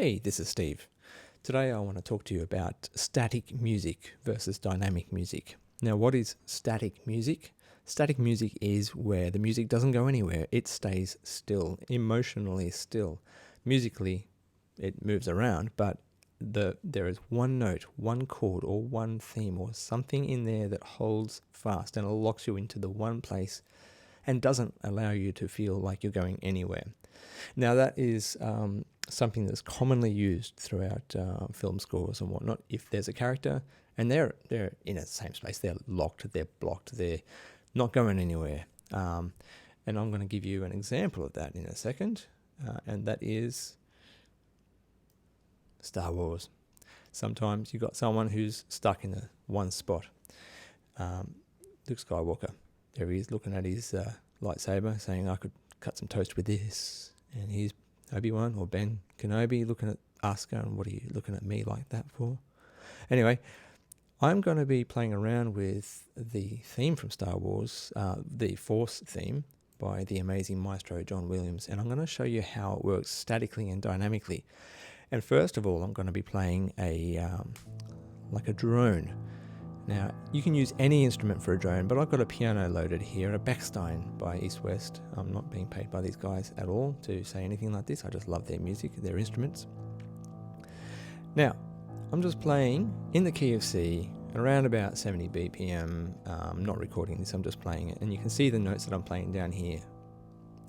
Hey, this is Steve. Today I want to talk to you about static music versus dynamic music. Now, what is static music? Static music is where the music doesn't go anywhere. It stays still, emotionally still. Musically, it moves around, but there is one note, one chord, or one theme, or something in there that holds fast and locks you into the one place and doesn't allow you to feel like you're going anywhere. Now, that is something that's commonly used throughout film scores and whatnot. If there's a character and they're in the same space, they're locked, they're blocked, they're not going anywhere. And I'm going to give you an example of that in a second, and that is Star Wars. Sometimes you've got someone who's stuck in one spot. Luke Skywalker, there he is looking at his lightsaber saying, I could cut some toast with this. And he's Obi-Wan or Ben Kenobi looking at Asuka, and what are you looking at me like that for? Anyway, I'm going to be playing around with the theme from Star Wars, the Force theme by the amazing maestro John Williams, and I'm going to show you how it works statically and dynamically. And first of all, I'm going to be playing like a drone. Now, you can use any instrument for a drone, but I've got a piano loaded here, a Bechstein by East West. I'm not being paid by these guys at all to say anything like this. I just love their music, their instruments. Now, I'm just playing in the key of C, around about 70 BPM. I'm not recording this, I'm just playing it. And you can see the notes that I'm playing down here.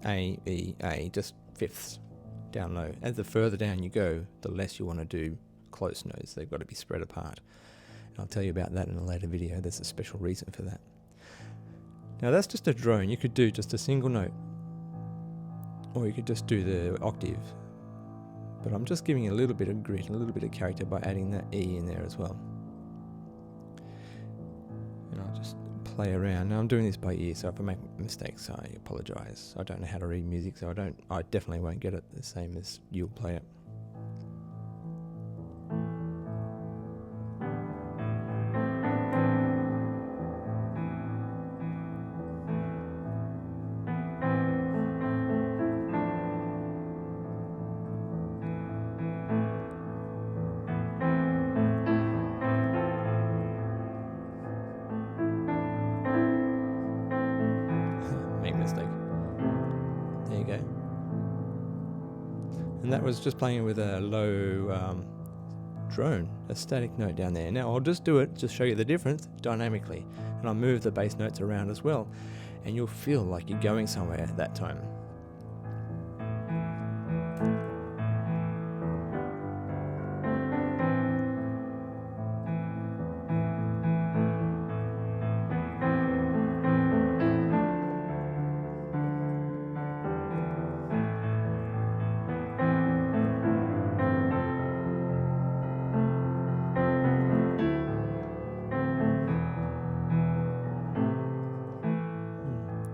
A, E, A, just fifths down low. As the further down you go, the less you want to do close notes. They've got to be spread apart. I'll tell you about that in a later video. There's a special reason for that. Now, that's just a drone. You could do just a single note, or you could just do the octave. But I'm just giving it a little bit of grit, a little bit of character by adding that E in there as well. And I'll just play around. Now, I'm doing this by ear, so if I make mistakes, I apologize. I don't know how to read music, so I definitely won't get it the same as you'll play it. Make a mistake. There you go. And that was just playing with a low drone, a static note down there. Now I'll just do it, just show you the difference dynamically. And I'll move the bass notes around as well. And you'll feel like you're going somewhere at that time.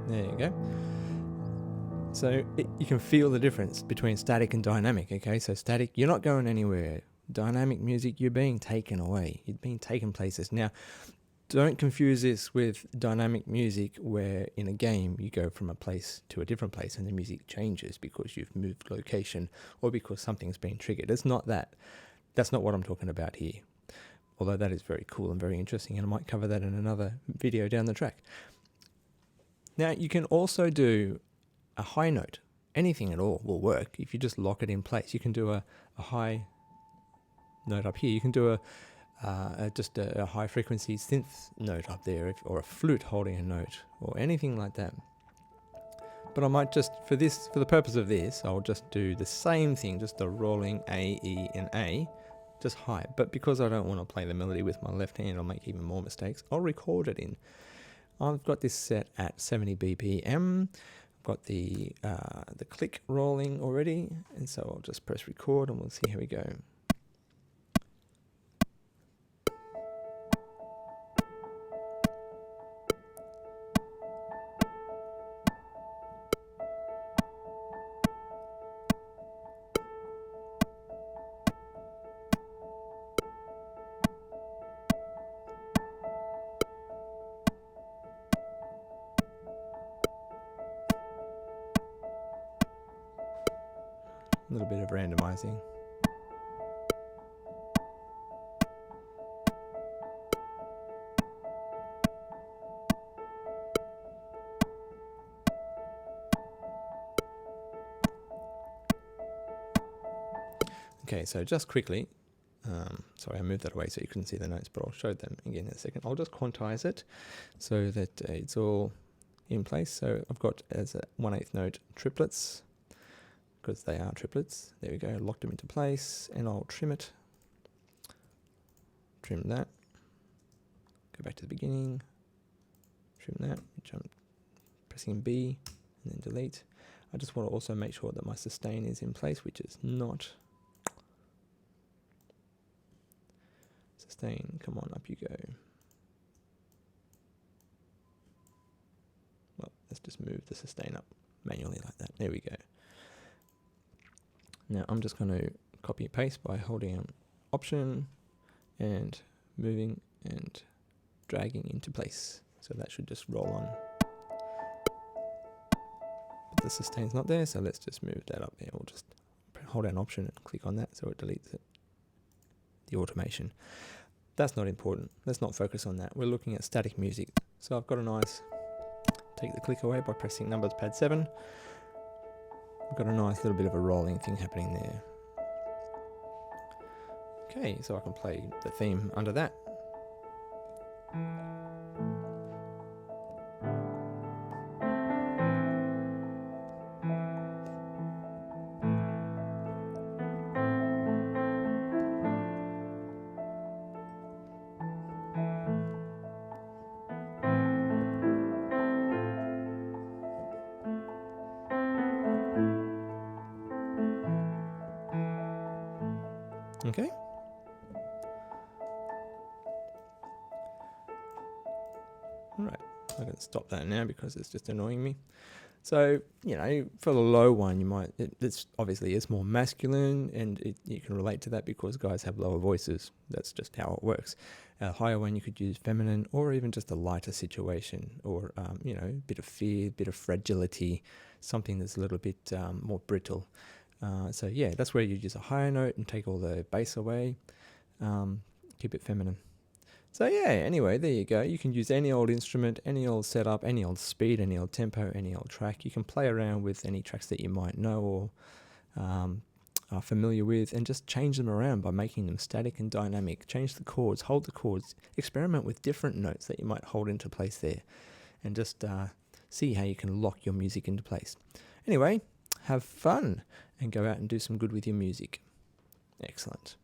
There you go. So you can feel the difference between static and dynamic, okay? So static, you're not going anywhere. Dynamic music, you're being taken away. You're being taken places. Now, don't confuse this with dynamic music where in a game you go from a place to a different place and the music changes because you've moved location or because something's been triggered. It's not that. That's not what I'm talking about here. Although that is very cool and very interesting, and I might cover that in another video down the track. Now, you can also do a high note. Anything at all will work if you just lock it in place. You can do a high note up here. You can do just a high frequency synth note up there, or a flute holding a note, or anything like that. But I might just, for the purpose of this, I'll just do the same thing, just the rolling A, E, and A, just high. But because I don't want to play the melody with my left hand, I'll make even more mistakes. I'll record it in. I've got this set at 70 BPM. I've got the click rolling already, and so I'll just press record and we'll see how we go. A little bit of randomizing. Okay, so just quickly, sorry, I moved that away so you couldn't see the notes, but I'll show them again in a second. I'll just quantize it so that it's all in place. So I've got as a 1/8 note triplets, because they are triplets. There we go, locked them into place, and I'll trim it. Trim that. Go back to the beginning. Trim that, which I'm pressing B, and then delete. I just want to also make sure that my sustain is in place, which is not. Sustain, come on, up you go. Well, let's just move the sustain up manually like that. There we go. Now I'm just going to copy and paste by holding Option and moving and dragging into place. So that should just roll on. But the sustain's not there, so let's just move that up there. We'll just hold down Option and click on that so it deletes it. The automation. That's not important. Let's not focus on that. We're looking at static music. So I've got a nice, take the click away by pressing numbers pad 7. I've got a nice little bit of a rolling thing happening there. Okay, so I can play the theme under that. Okay. All right, I can stop that now because it's just annoying me. So, you know, for the low one, you might, it's obviously it's more masculine, and you can relate to that because guys have lower voices. That's just how it works. A higher one, you could use feminine, or even just a lighter situation, or, you know, a bit of fear, a bit of fragility, something that's a little bit more brittle. So yeah, that's where you use a higher note and take all the bass away. Keep it feminine. So yeah, anyway, there you go. You can use any old instrument, any old setup, any old speed, any old tempo, any old track. You can play around with any tracks that you might know or are familiar with, and just change them around by making them static and dynamic. Change the chords, hold the chords, experiment with different notes that you might hold into place there, and just see how you can lock your music into place. Anyway, have fun and go out and do some good with your music. Excellent.